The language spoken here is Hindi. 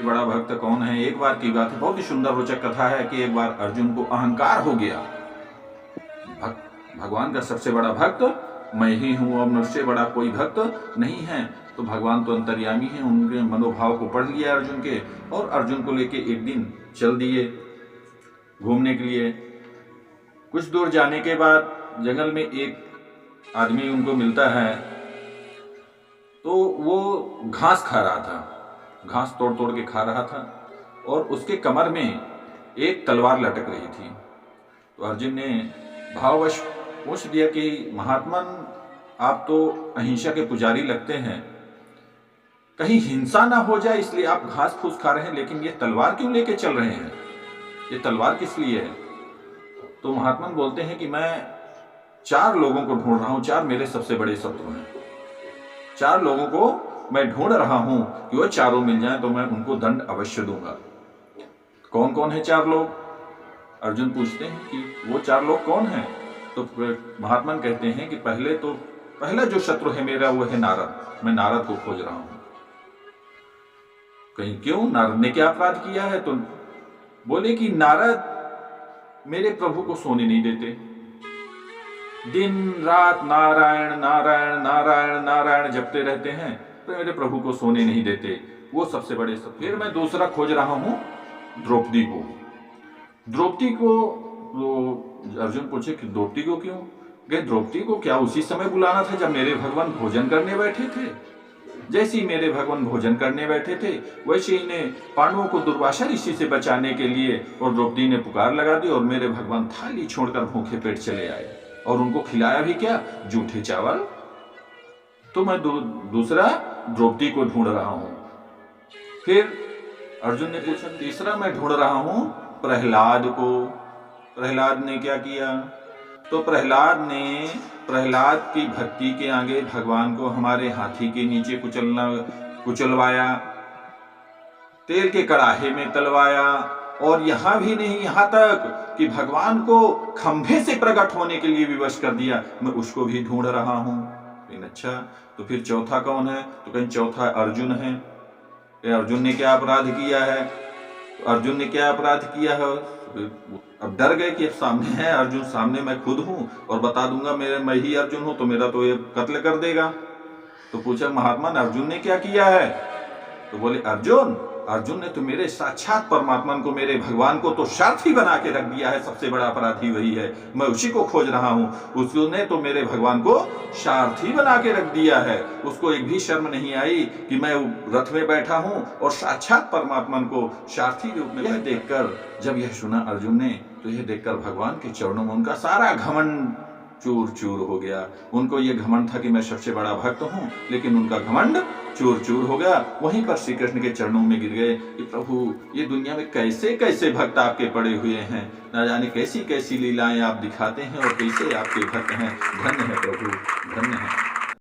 बड़ा भक्त कौन है। एक बार की बात है, बहुत ही सुंदर रोचक कथा है कि एक बार अर्जुन को अहंकार हो गया, भगवान का सबसे बड़ा भक्त मैं ही हूँ, अब मुझसे बड़ा कोई भक्त नहीं है। तो भगवान तो अंतर्यामी हैं, उनके मनोभाव को पढ़ लिया अर्जुन के, और अर्जुन को लेके एक दिन चल दिए घूमने के लिए। कुछ दूर जाने के बाद जंगल में एक आदमी उनको मिलता है, तो वो घास खा रहा था, घास तोड़ तोड़ के खा रहा था, और उसके कमर में एक तलवार लटक रही थी। तो अर्जुन ने भाववश पूछ दिया कि महात्मन, आप तो अहिंसा के पुजारी लगते हैं, कहीं हिंसा ना हो जाए इसलिए आप घास फूस खा रहे हैं, लेकिन ये तलवार क्यों लेके चल रहे हैं, ये तलवार किस लिए है। तो महात्मन बोलते हैं कि मैं 4 लोगों को ढूंढ रहा हूं, 4 मेरे सबसे बड़े शत्रु हैं, 4 लोगों को मैं ढूंढ रहा हूं कि वो चारों मिल जाएं तो मैं उनको दंड अवश्य दूंगा। कौन कौन है 4 लोग, अर्जुन पूछते हैं कि वो 4 लोग कौन हैं। तो महात्मन कहते हैं कि पहला जो शत्रु है मेरा वो है नारद, मैं नारद को खोज रहा हूं। कहीं क्यों, नारद ने क्या अपराध किया है। तो बोले कि नारद मेरे प्रभु को सोने नहीं देते, दिन रात नारायण नारायण नारायण नारायण जपते रहते हैं, तो मेरे प्रभु को सोने नहीं देते, वो सबसे बड़े सब। फिर मैं दूसरा खोज रहा हूं द्रौपदी को। द्रौपदी को तो अर्जुन पूछे कि द्रौपदी को क्यों, गए द्रौपदी को क्या उसी समय बुलाना था जब मेरे भगवान भोजन करने बैठे थे। जैसे ही मेरे भगवान भोजन करने बैठे थे वैसे ही ने पांडवों को दुर्वासा ऋषि से बचाने के लिए और द्रौपदी ने पुकार लगा दी, और मेरे भगवान थाली छोड़कर भूखे पेट चले आए, और उनको खिलाया भी क्या, जूठे चावल। तो मैं दूसरा द्रौपदी को ढूंढ रहा हूं। फिर अर्जुन ने पूछा तीसरा मैं ढूंढ रहा हूं प्रहलाद को। प्रहलाद ने क्या किया, तो प्रहलाद की भक्ति के आगे भगवान को हमारे हाथी के नीचे कुचलवाया, तेल के कड़ाहे में तलवाया, और यहां भी नहीं, यहां तक कि भगवान को खंभे से प्रकट होने के लिए विवश कर दिया। मैं उसको भी ढूंढ रहा हूं। लेकिन अच्छा, तो फिर चौथा कौन है, तो कहीं चौथा अर्जुन है। अर्जुन ने क्या अपराध किया है, तो अर्जुन ने क्या अपराध किया है। अब डर गए कि अब सामने है अर्जुन, सामने मैं खुद हूं और बता दूंगा मैं ही अर्जुन हूं, तो मेरा तो ये कत्ल कर देगा। तो पूछा महात्मा अर्जुन ने क्या किया है, तो बोले अर्जुन ने तो मेरे साक्षात परमात्मा को, मेरे भगवान को तो सारथी बना के रख दिया है, सबसे बड़ा अपराधी वही है, मैं उसी को खोज रहा हूं। उसने तो मेरे भगवान को सारथी बना के रख दिया है, उसको एक भी शर्म नहीं आई कि मैं रथ में बैठा हूं और साक्षात परमात्मा को सारथी रूप में। यह देखकर, जब यह सुना अर्जुन ने, तो यह देखकर भगवान के चरणों में उनका सारा घमंड चूर चूर हो गया। उनको ये घमंड था कि मैं सबसे बड़ा भक्त हूं, लेकिन उनका घमंड चूर चूर हो गया। वहीं पर श्री कृष्ण के चरणों में गिर गए कि प्रभु ये दुनिया में कैसे कैसे भक्त आपके पड़े हुए हैं, ना जाने कैसी कैसी लीलाएं आप दिखाते हैं और कैसे आपके भक्त हैं। धन्य है प्रभु, धन्य है।